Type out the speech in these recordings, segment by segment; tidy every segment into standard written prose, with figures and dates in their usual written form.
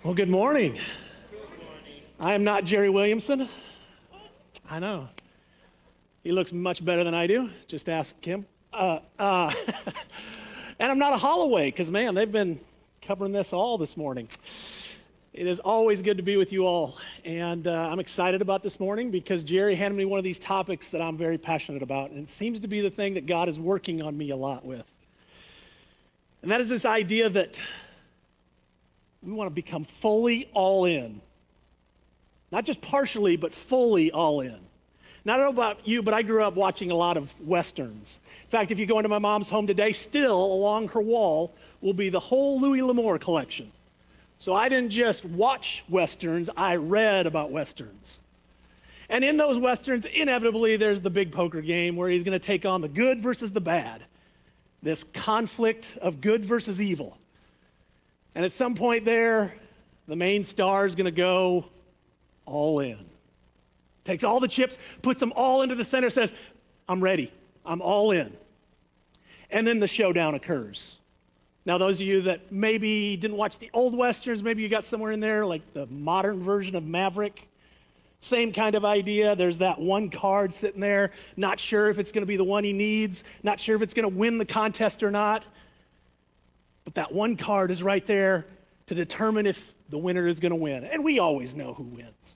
Well, good morning. I am not Jerry Williamson. I know. He looks much better than I do. Just ask him. And I'm not a Holloway, because, man, they've been covering this all this morning. It is always good to be with you all. And I'm excited about this morning because Jerry handed me one of these topics that I'm very passionate about. And it seems to be the thing that God is working on me a lot with. And that is this idea that we want to become fully all in. Not just partially, but fully all in. Now, I don't know about you, but I grew up watching a lot of Westerns. In fact, if you go into my mom's home today, still along her wall will be the whole Louis L'Amour collection. So I didn't just watch Westerns, I read about Westerns. And in those Westerns, inevitably, there's the big poker game where he's going to take on the good versus the bad. This conflict of good versus evil. And at some point there, the main star is going to go all in. Takes all the chips, puts them all into the center, says, I'm ready. I'm all in. And then the showdown occurs. Now, those of you that maybe didn't watch the old Westerns, maybe you got somewhere in there, like the modern version of Maverick. Same kind of idea. There's that one card sitting there, not sure if it's going to be the one he needs, not sure if it's going to win the contest or not. But that one card is right there to determine if the winner is going to win. And we always know who wins.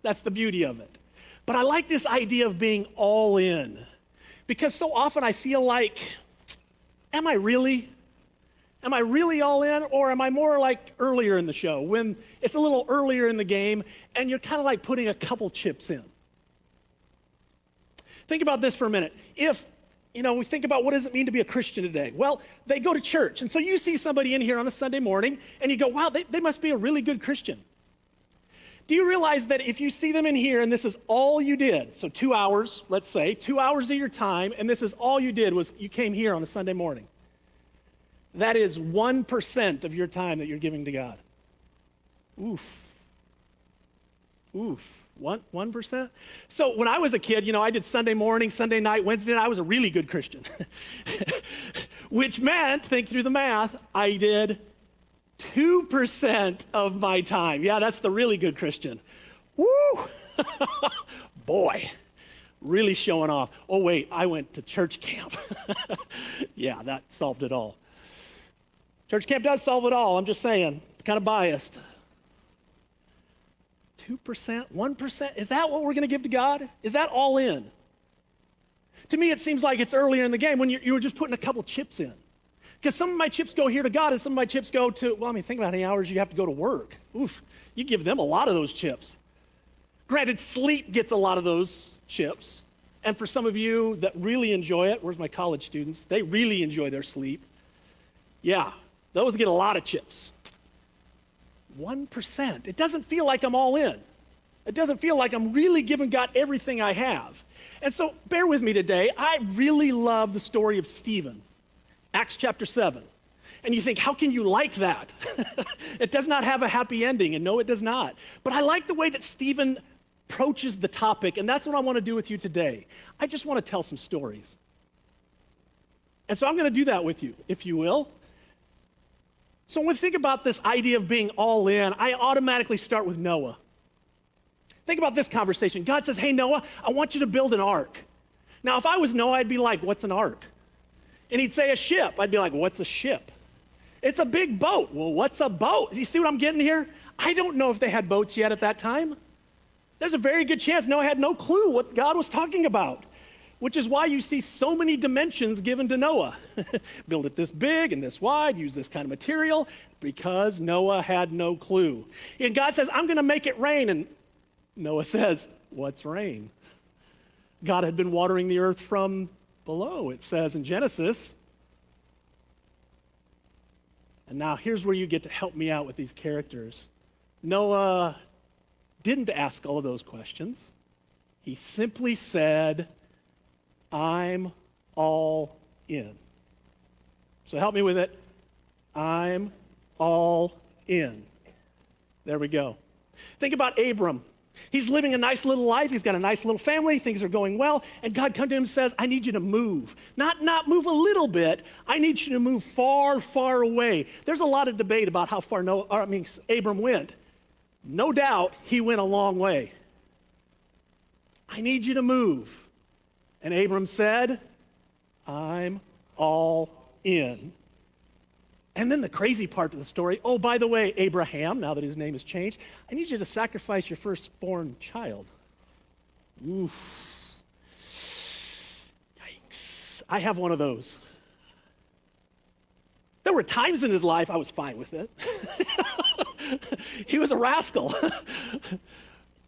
That's the beauty of it. But I like this idea of being all in. Because so often I feel like, am I really? Am I really all in? Or am I more like earlier in the show, when it's a little earlier in the game and you're kind of like putting a couple chips in? Think about this for a minute. If we think about what does it mean to be a Christian today? Well, they go to church. And so you see somebody in here on a Sunday morning and you go, wow, they must be a really good Christian. Do you realize that if you see them in here and this is all you did, so 2 hours, let's say, 2 hours of your time, and this is all you did was you came here on a Sunday morning. That is 1% of your time that you're giving to God. Oof. 1%? So when I was a kid, I did Sunday morning, Sunday night, Wednesday night. I was a really good Christian. Which meant, think through the math, I did 2% of my time. Yeah, that's the really good Christian. Woo! Boy, really showing off. Oh, wait, I went to church camp. Yeah, that solved it all. Church camp does solve it all. I'm just saying, kind of biased. 2%, 1%, is that what we're going to give to God? Is that all in? To me, it seems like it's earlier in the game when you were just putting a couple chips in. Because some of my chips go here to God and some of my chips go to, think about how many hours you have to go to work. Oof, you give them a lot of those chips. Granted, sleep gets a lot of those chips. And for some of you that really enjoy it, where's my college students? They really enjoy their sleep. Yeah, those get a lot of chips. 1%. It doesn't feel like I'm all in. It doesn't feel like I'm really giving God everything I have. And so bear with me today. I really love the story of Stephen, Acts chapter 7. And you think, how can you like that? It does not have a happy ending, and no, it does not. But I like the way that Stephen approaches the topic, and that's what I want to do with you today. I just want to tell some stories. And so I'm going to do that with you, if you will. So when we think about this idea of being all in, I automatically start with Noah. Think about this conversation. God says, hey, Noah, I want you to build an ark. Now, if I was Noah, I'd be like, what's an ark? And he'd say a ship. I'd be like, what's a ship? It's a big boat. Well, what's a boat? You see what I'm getting here? I don't know if they had boats yet at that time. There's a very good chance Noah had no clue what God was talking about. Which is why you see so many dimensions given to Noah. Build it this big and this wide, use this kind of material, because Noah had no clue. And God says, I'm going to make it rain. And Noah says, what's rain? God had been watering the earth from below, it says in Genesis. And now here's where you get to help me out with these characters. Noah didn't ask all of those questions. He simply said, I'm all in. So help me with it. I'm all in. There we go. Think about Abram. He's living a nice little life. He's got a nice little family. Things are going well. And God comes to him and says, I need you to move. Not move a little bit. I need you to move far, far away. There's a lot of debate about how far Abram went. No doubt he went a long way. I need you to move. And Abram said, I'm all in. And then the crazy part of the story, oh, by the way, Abraham, now that his name has changed, I need you to sacrifice your firstborn child. Oof. Yikes. I have one of those. There were times in his life I was fine with it. He was a rascal.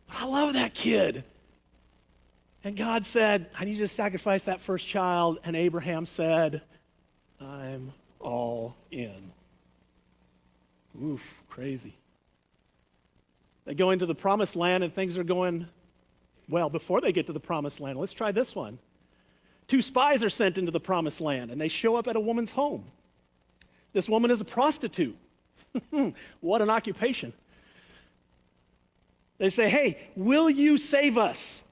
I love that kid. And God said, I need you to sacrifice that first child. And Abraham said, I'm all in. Oof, crazy. They go into the promised land and things are going well. Before they get to the promised land, let's try this one. 2 spies are sent into the promised land and they show up at a woman's home. This woman is a prostitute. What an occupation. They say, hey, will you save us?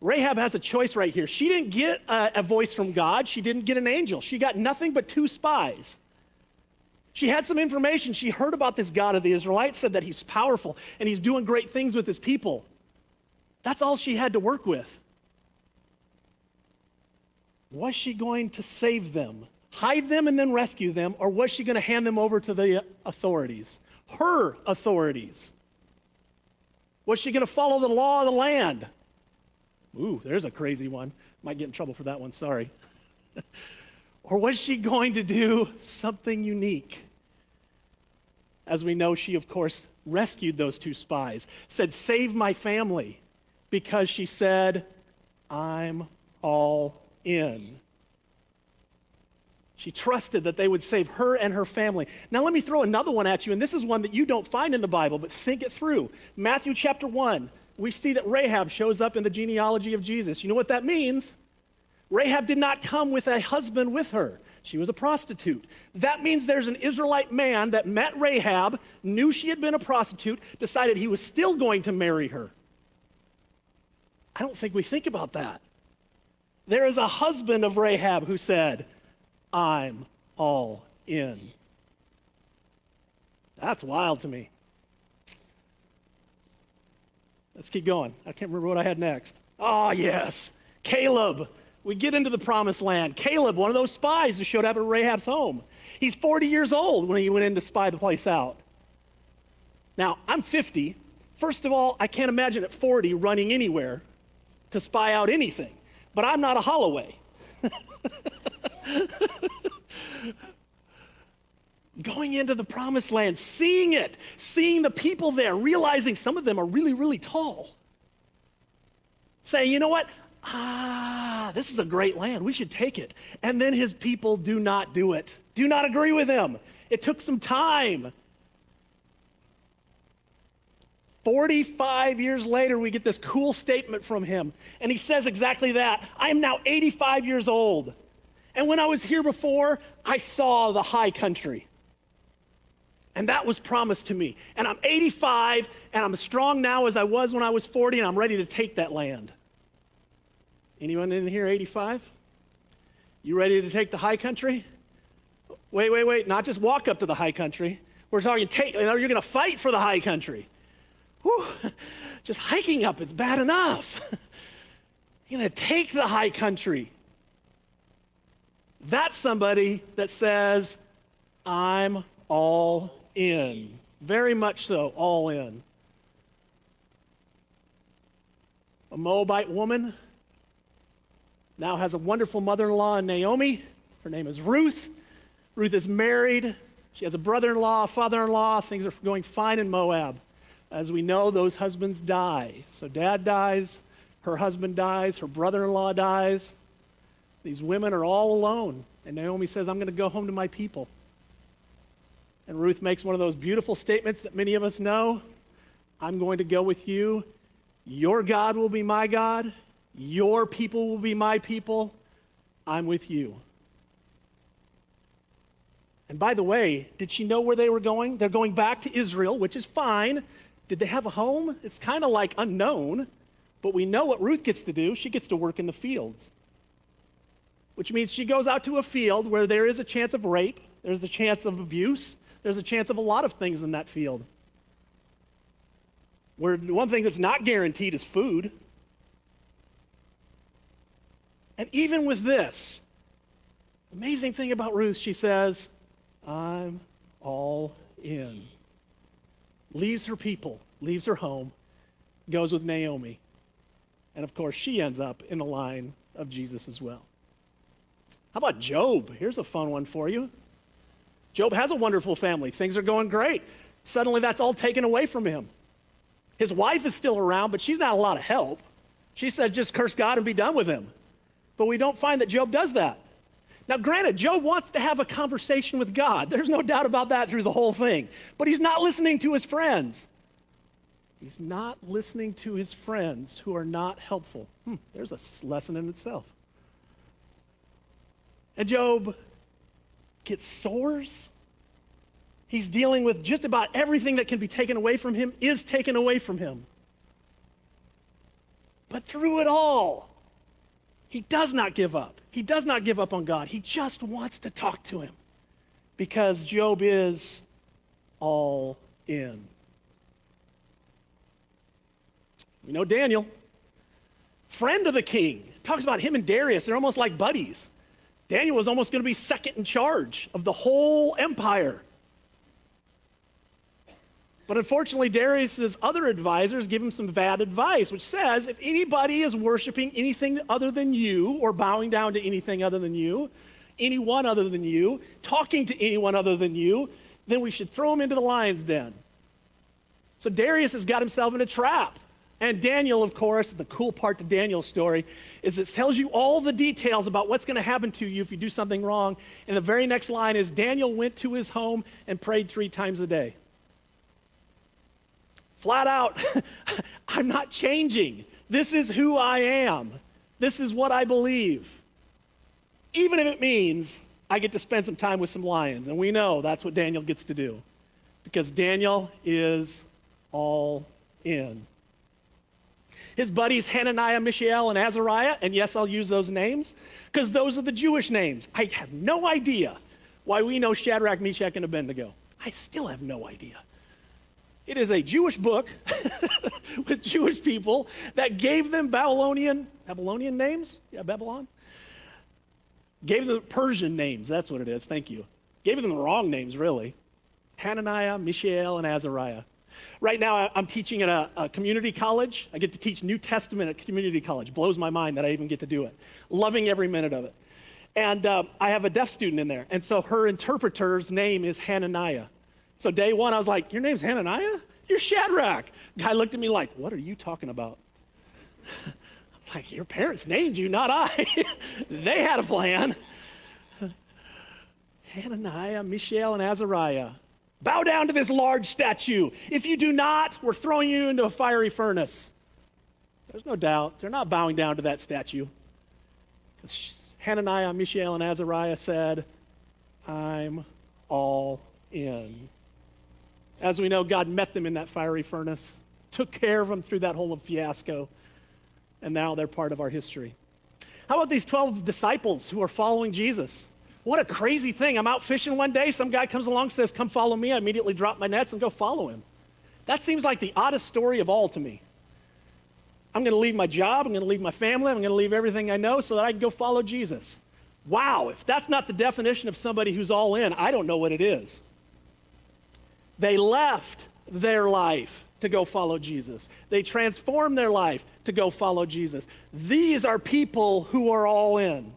Rahab has a choice right here. She didn't get a voice from God. She didn't get an angel. She got nothing but 2 spies. She had some information. She heard about this God of the Israelites, said that he's powerful and he's doing great things with his people. That's all she had to work with. Was she going to save them, hide them and then rescue them, or was she going to hand them over to the authorities, her authorities? Was she going to follow the law of the land? Ooh, there's a crazy one. Might get in trouble for that one, sorry. Or was she going to do something unique? As we know, she, of course, rescued those 2 spies, said, save my family, because she said, I'm all in. She trusted that they would save her and her family. Now let me throw another one at you, and this is one that you don't find in the Bible, but think it through. Matthew chapter 1. We see that Rahab shows up in the genealogy of Jesus. You know what that means? Rahab did not come with a husband with her. She was a prostitute. That means there's an Israelite man that met Rahab, knew she had been a prostitute, decided he was still going to marry her. I don't think we think about that. There is a husband of Rahab who said, I'm all in. That's wild to me. Let's keep going. I can't remember what I had next. Oh, yes. Caleb. We get into the promised land. Caleb, one of those spies who showed up at Rahab's home. He's 40 years old when he went in to spy the place out. Now, I'm 50. First of all, I can't imagine at 40 running anywhere to spy out anything. But I'm not a Holloway. Going into the promised land, seeing it, seeing the people there, realizing some of them are really, really tall. Saying, you know what? This is a great land. We should take it. And then his people do not do it. Do not agree with him. It took some time. 45 years later, we get this cool statement from him. And he says exactly that. I am now 85 years old. And when I was here before, I saw the high country. And that was promised to me. And I'm 85, and I'm as strong now as I was when I was 40, and I'm ready to take that land. Anyone in here 85? You ready to take the high country? Wait. Not just walk up to the high country. We're talking you're going to fight for the high country. Whew. Just hiking up, it's bad enough. You're going to take the high country. That's somebody that says, I'm all in. Very much so, all in. A Moabite woman now has a wonderful mother-in-law in Naomi. Her name is Ruth. Ruth is married. She has a brother-in-law, a father-in-law. Things are going fine in Moab. As we know, those husbands die. So dad dies, her husband dies, her brother-in-law dies. These women are all alone. And Naomi says, I'm going to go home to my people. And Ruth makes one of those beautiful statements that many of us know. I'm going to go with you. Your God will be my God. Your people will be my people. I'm with you. And by the way, did she know where they were going? They're going back to Israel, which is fine. Did they have a home? It's kind of like unknown, but we know what Ruth gets to do. She gets to work in the fields, which means she goes out to a field where there is a chance of rape, there's a chance of abuse, there's a chance of a lot of things in that field. Where one thing that's not guaranteed is food. And even with this, amazing thing about Ruth, she says, I'm all in. Leaves her people, leaves her home, goes with Naomi. And of course, she ends up in the line of Jesus as well. How about Job? Here's a fun one for you. Job has a wonderful family. Things are going great. Suddenly that's all taken away from him. His wife is still around, but she's not a lot of help. She said, just curse God and be done with him. But we don't find that Job does that. Now, granted, Job wants to have a conversation with God. There's no doubt about that through the whole thing. But he's not listening to his friends. He's not listening to his friends who are not helpful. There's a lesson in itself. And Job gets sores. He's dealing with just about everything that can be taken away from him is taken away from him. But through it all, he does not give up. He does not give up on God. He just wants to talk to him because Job is all in. We know Daniel, friend of the king. Talks about him and Darius. They're almost like buddies. Daniel was almost going to be second in charge of the whole empire. But unfortunately, Darius's other advisors give him some bad advice, which says if anybody is worshiping anything other than you or bowing down to anything other than you, anyone other than you, talking to anyone other than you, then we should throw him into the lion's den. So Darius has got himself in a trap. And Daniel, of course, the cool part to Daniel's story is it tells you all the details about what's going to happen to you if you do something wrong. And the very next line is Daniel went to his home and prayed 3 times a day. Flat out, I'm not changing. This is who I am. This is what I believe. Even if it means I get to spend some time with some lions. And we know that's what Daniel gets to do because Daniel is all in. His buddies Hananiah, Mishael, and Azariah, and yes, I'll use those names because those are the Jewish names. I have no idea why we know Shadrach, Meshach, and Abednego. I still have no idea. It is a Jewish book with Jewish people that gave them Babylonian names? Yeah, Babylon? Gave them Persian names, that's what it is, thank you. Gave them the wrong names, really. Hananiah, Mishael, and Azariah. Right now, I'm teaching at a community college. I get to teach New Testament at community college. Blows my mind that I even get to do it. Loving every minute of it. And I have a deaf student in there. And so her interpreter's name is Hananiah. So day one, I was like, your name's Hananiah? You're Shadrach. Guy looked at me like, what are you talking about? I was like, your parents named you, not I. They had a plan. Hananiah, Mishael, and Azariah. Bow down to this large statue. If you do not, we're throwing you into a fiery furnace. There's no doubt. They're not bowing down to that statue. Because Hananiah, Mishael, and Azariah said, I'm all in. As we know, God met them in that fiery furnace, took care of them through that whole fiasco, and now they're part of our history. How about these 12 disciples who are following Jesus? What a crazy thing. I'm out fishing one day, some guy comes along and says, come follow me. I immediately drop my nets and go follow him. That seems like the oddest story of all to me. I'm going to leave my job, I'm going to leave my family, I'm going to leave everything I know so that I can go follow Jesus. Wow, if that's not the definition of somebody who's all in, I don't know what it is. They left their life to go follow Jesus. They transformed their life to go follow Jesus. These are people who are all in.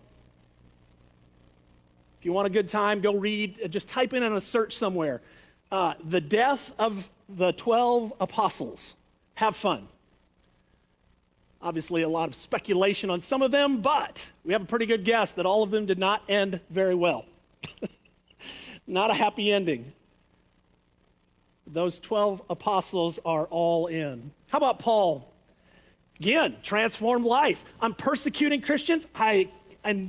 If you want a good time, go read, just type in on a search somewhere, the death of the 12 apostles. Have fun. Obviously, a lot of speculation on some of them, but we have a pretty good guess that all of them did not end very well. Not a happy ending. Those 12 apostles are all in. How about Paul? Again, transformed life. I'm persecuting Christians. I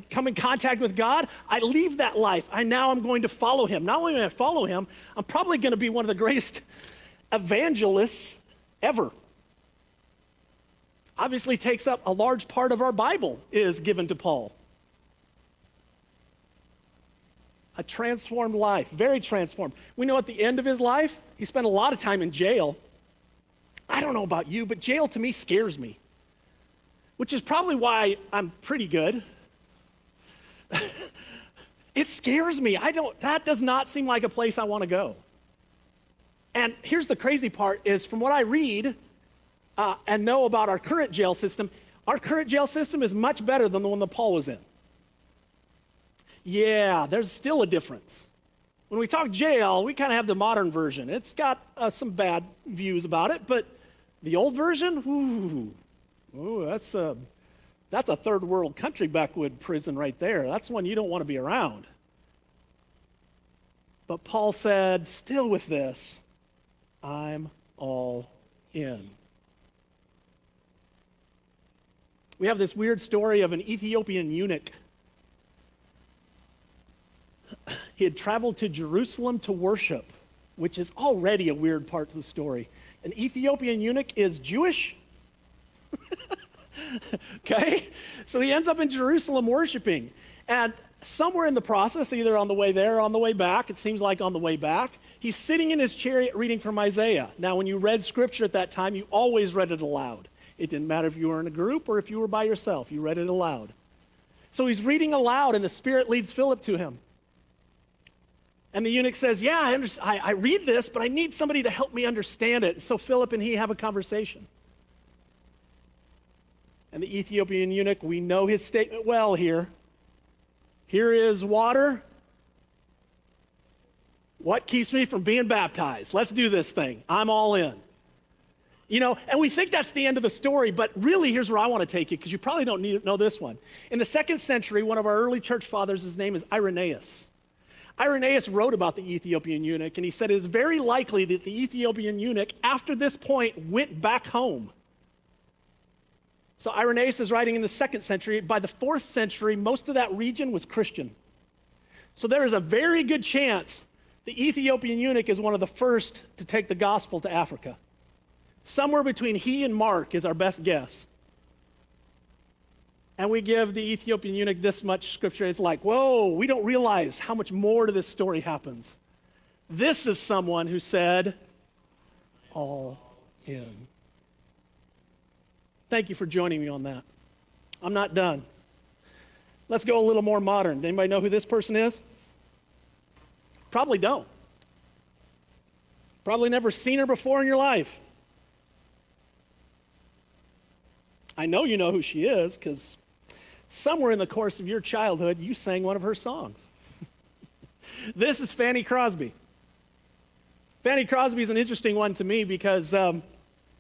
come in contact with God. I leave that life. Now I'm going to follow him. Not only am I follow him, I'm probably going to be one of the greatest evangelists ever. Obviously takes up a large part of our Bible is given to Paul. A transformed life, very transformed. We know at the end of his life, he spent a lot of time in jail. I don't know about you, but jail to me scares me, which is probably why I'm pretty good. It scares me. That does not seem like a place I want to go. And here's the crazy part is from what I read and know about our current jail system is much better than the one that Paul was in. Yeah, there's still a difference. When we talk jail, we kind of have the modern version. It's got some bad views about it, but the old version, that's a third world country backwood prison right there. That's one you don't want to be around. But Paul said, still with this, I'm all in. We have this weird story of an Ethiopian eunuch. He had traveled to Jerusalem to worship, which is already a weird part of the story. An Ethiopian eunuch is Jewish. Okay? So he ends up in Jerusalem worshiping. And somewhere in the process, either on the way there or on the way back, it seems like on the way back, he's sitting in his chariot reading from Isaiah. Now, when you read scripture at that time, you always read it aloud. It didn't matter if you were in a group or if you were by yourself. You read it aloud. So he's reading aloud, and the Spirit leads Philip to him. And the eunuch says, yeah, I read this, but I need somebody to help me understand it. So Philip and he have a conversation. And the Ethiopian eunuch, we know his statement well here. Here is water. What keeps me from being baptized? Let's do this thing. I'm all in. You know, and we think that's the end of the story, but really here's where I want to take you, because you probably don't know this one. In the 2nd century, one of our early church fathers, his name is Irenaeus. Irenaeus wrote about the Ethiopian eunuch, and he said it is very likely that the Ethiopian eunuch, after this point, went back home. So Irenaeus is writing in the 2nd century. By the 4th century, most of that region was Christian. So there is a very good chance the Ethiopian eunuch is one of the first to take the gospel to Africa. Somewhere between he and Mark is our best guess. And we give the Ethiopian eunuch this much scripture. It's like, whoa, we don't realize how much more to this story happens. This is someone who said, all in. Thank you for joining me on that. I'm not done. Let's go a little more modern. Anybody know who this person is? Probably don't. Probably never seen her before in your life. I know you know who she is because somewhere in the course of your childhood, you sang one of her songs. This is Fanny Crosby. Fanny Crosby is an interesting one to me because,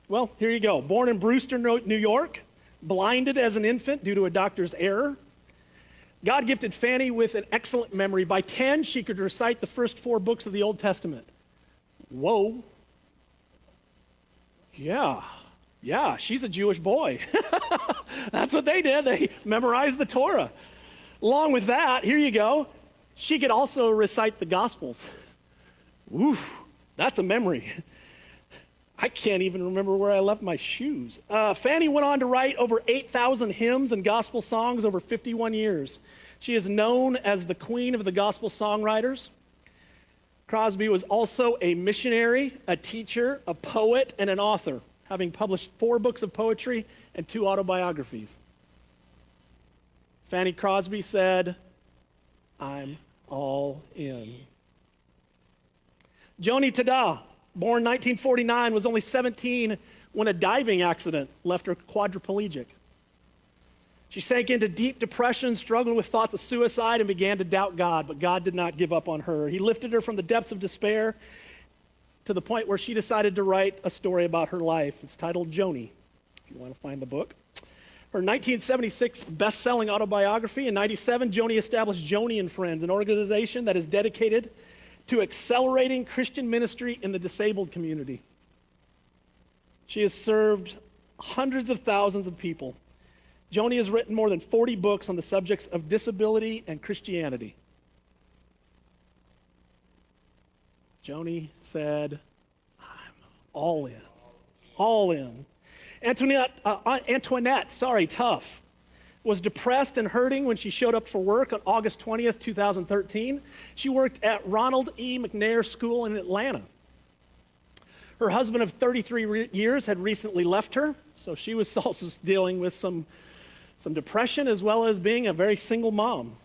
well, here you go. Born in Brewster, New York, blinded as an infant due to a doctor's error. God gifted Fanny with an excellent memory. By 10, she could recite the first 4 books of the Old Testament. Whoa. Yeah, she's a Jewish boy. That's what they did. They memorized the Torah. Along with that, here you go. She could also recite the Gospels. Oof, that's a memory. I can't even remember where I left my shoes. Fanny went on to write over 8,000 hymns and gospel songs over 51 years. She is known as the queen of the gospel songwriters. Crosby was also a missionary, a teacher, a poet, and an author, having published 4 books of poetry and 2 autobiographies. Fanny Crosby said, I'm all in. Joni Tada, born 1949, was only 17 when a diving accident left her quadriplegic. She sank into deep depression, struggled with thoughts of suicide, and began to doubt God, but God did not give up on her. He lifted her from the depths of despair to the point where she decided to write a story about her life. It's titled Joni, if you want to find the book. Her 1976 best-selling autobiography. In 1997, Joni established Joni and Friends, an organization that is dedicated to accelerating Christian ministry in the disabled community. She has served hundreds of thousands of people. Joni has written more than 40 books on the subjects of disability and Christianity. Joni said, I'm all in. all in. Antoinette, tough, was depressed and hurting when she showed up for work on August 20th, 2013. She worked at Ronald E. McNair School in Atlanta. Her husband of 33 years had recently left her, so she was also dealing with some depression as well as being a very single mom.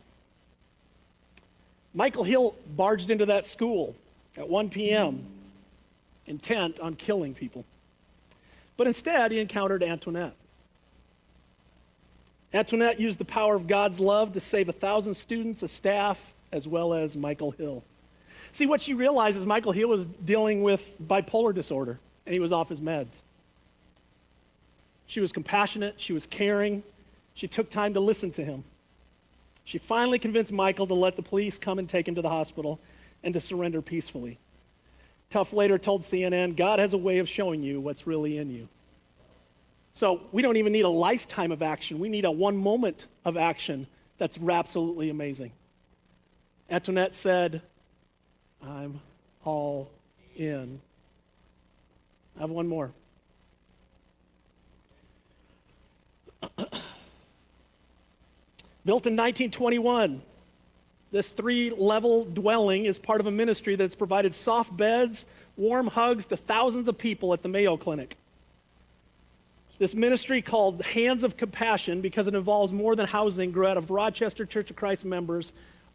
Michael Hill barged into that school at 1 p.m., intent on killing people. But instead, he encountered Antoinette. Antoinette used the power of God's love to save 1,000 students, a staff, as well as Michael Hill. See, what she realized is Michael Hill was dealing with bipolar disorder, and he was off his meds. She was compassionate, she was caring, she took time to listen to him. She finally convinced Michael to let the police come and take him to the hospital and to surrender peacefully. Tuff later told CNN, God has a way of showing you what's really in you. So we don't even need a lifetime of action. We need a one moment of action that's absolutely amazing. Antoinette said, I'm all in. I have one more. Built in 1921, this 3-level dwelling is part of a ministry that's provided soft beds, warm hugs to thousands of people at the Mayo Clinic. This ministry, called Hands of Compassion, because it involves more than housing, grew out of Rochester Church of Christ members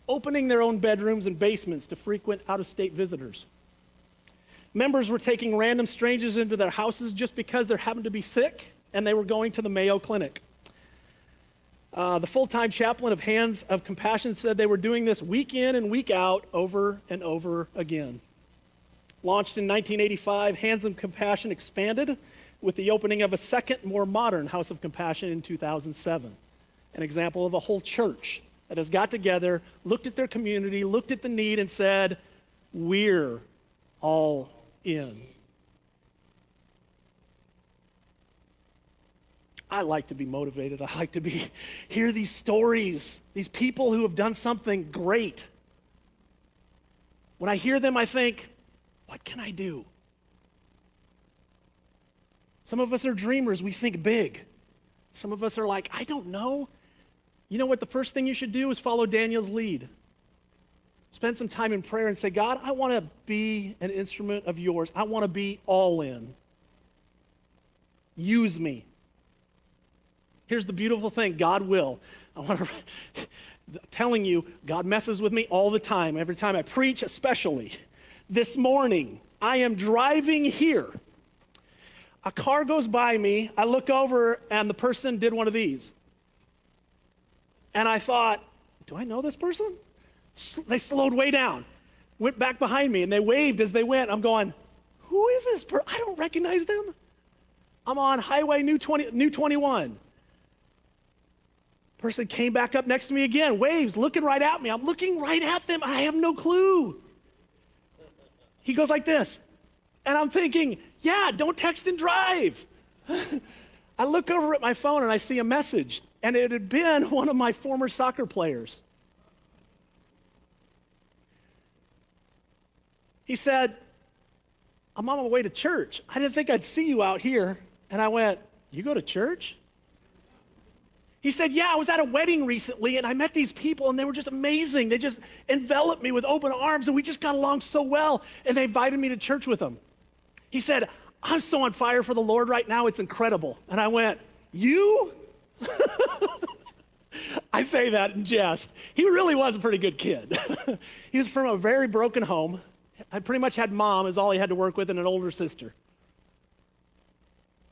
opening their own bedrooms and basements to frequent out-of-state visitors. Members were taking random strangers into their houses just because they happened to be sick, and they were going to the Mayo Clinic. The full-time chaplain of Hands of Compassion said they were doing this week in and week out, over and over again. Launched in 1985, Hands of Compassion expanded with the opening of a second, more modern House of Compassion in 2007. An example of a whole church that has got together, looked at their community, looked at the need, and said, we're all in. I like to be motivated. I like to hear these stories, these people who have done something great. When I hear them, I think, what can I do? Some of us are dreamers. We think big. Some of us are like, I don't know. You know what? The first thing you should do is follow Daniel's lead. Spend some time in prayer and say, God, I want to be an instrument of yours. I want to be all in. Use me. Here's the beautiful thing. God will. I'm telling you, God messes with me all the time. Every time I preach, especially. This morning, I am driving here. A car goes by me. I look over, and the person did one of these. And I thought, do I know this person? They slowed way down, went back behind me, and they waved as they went. I'm going, who is this person? I don't recognize them. I'm on Highway New 21. Person came back up next to me again, waves, looking right at me. I'm looking right at them. I have no clue. He goes like this. And I'm thinking, yeah, don't text and drive. I look over at my phone and I see a message. And it had been one of my former soccer players. He said, I'm on my way to church. I didn't think I'd see you out here. And I went, you go to church? He said, yeah, I was at a wedding recently and I met these people and they were just amazing. They just enveloped me with open arms and we just got along so well. And they invited me to church with them. He said, I'm so on fire for the Lord right now, it's incredible. And I went, you? I say that in jest. He really was a pretty good kid. He was from a very broken home. I pretty much had mom as all he had to work with and an older sister.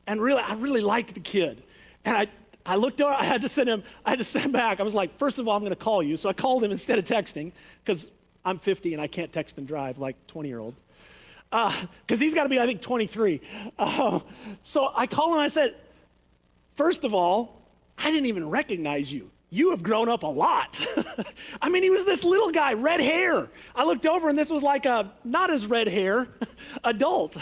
And really, I really liked the kid. And I looked over, I had to send him back. I was like, first of all, I'm going to call you. So I called him instead of texting because I'm 50 and I can't text and drive like 20-year-olds. Because he's got to be, I think, 23. So I called him and I said, first of all, I didn't even recognize you. You have grown up a lot. I mean, he was this little guy, red hair. I looked over and this was like a, not as red hair, adult.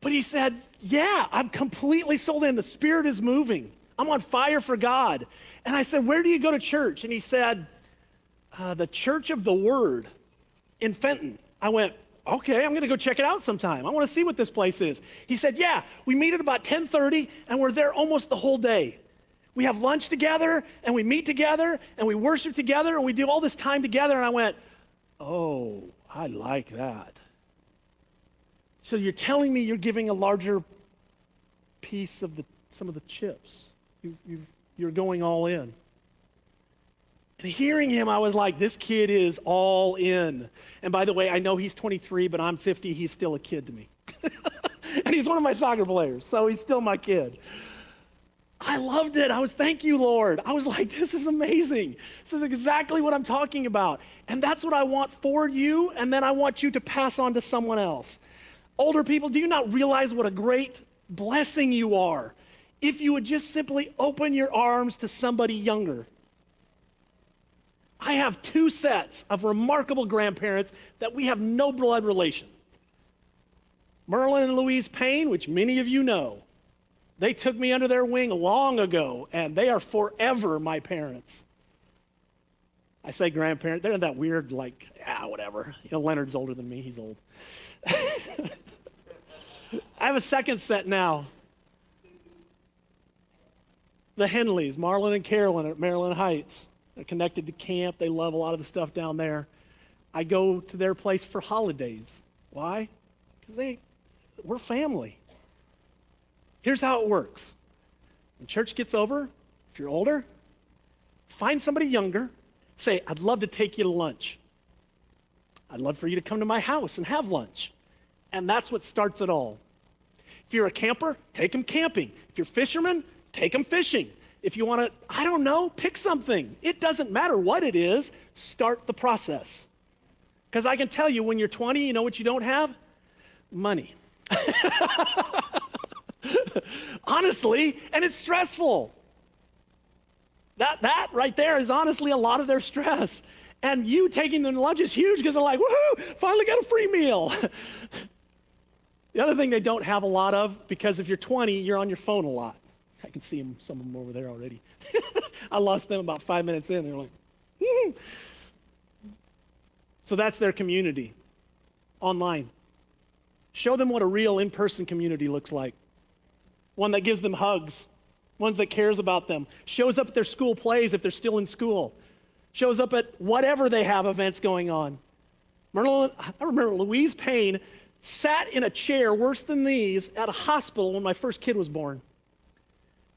But he said, yeah, I'm completely sold in. The Spirit is moving. I'm on fire for God. And I said, where do you go to church? And he said, the Church of the Word in Fenton. I went, okay, I'm going to go check it out sometime. I want to see what this place is. He said, yeah, we meet at about 10:30, and we're there almost the whole day. We have lunch together, and we meet together, and we worship together, and we do all this time together. And I went, oh, I like that. So you're telling me you're giving a larger piece of some of the chips. You're going all in. And hearing him, I was like, this kid is all in. And by the way, I know he's 23, but I'm 50. He's still a kid to me. And he's one of my soccer players, so he's still my kid. I loved it. Thank you, Lord. I was like, this is amazing. This is exactly what I'm talking about. And that's what I want for you, and then I want you to pass on to someone else. Older people, do you not realize what a great blessing you are if you would just simply open your arms to somebody younger? I have 2 sets of remarkable grandparents that we have no blood relation. Merlin and Louise Payne, which many of you know. They took me under their wing long ago, and they are forever my parents. I say grandparent, they're that weird, like, whatever. Leonard's older than me, he's old. I have a second set now. The Henleys, Marlon and Carolyn at Maryland Heights. They're connected to camp. They love a lot of the stuff down there. I go to their place for holidays. Why? Because we're family. Here's how it works. When church gets over, if you're older, find somebody younger. Say, I'd love to take you to lunch. I'd love for you to come to my house and have lunch. And that's what starts it all. If you're a camper, take them camping. If you're fishermen, take them fishing. If you want to, pick something. It doesn't matter what it is. Start the process. Because I can tell you, when you're 20, you know what you don't have? Money. Honestly, and it's stressful. That right there is honestly a lot of their stress. And you taking them to lunch is huge because they're like, woohoo, finally got a free meal. The other thing they don't have a lot of, because if you're 20, you're on your phone a lot. I can see some of them over there already. I lost them about 5 minutes in. They're like, So that's their community, online. Show them what a real in-person community looks like. One that gives them hugs, one that cares about them, shows up at their school plays if they're still in school, shows up at whatever they have events going on. I remember Louise Payne sat in a chair worse than these at a hospital when my first kid was born.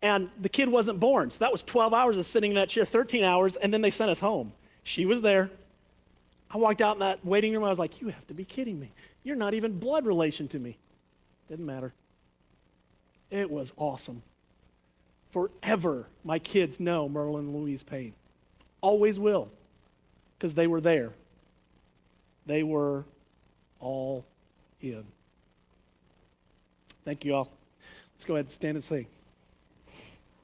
And the kid wasn't born, so that was 12 hours of sitting in that chair, 13 hours, and then they sent us home. She was there. I walked out in that waiting room, I was like, you have to be kidding me. You're not even blood relation to me. Didn't matter. It was awesome. Forever, my kids know Merlin and Louise Payne. Always will, because they were there. They were all in. Thank you all. Let's go ahead and stand and sing.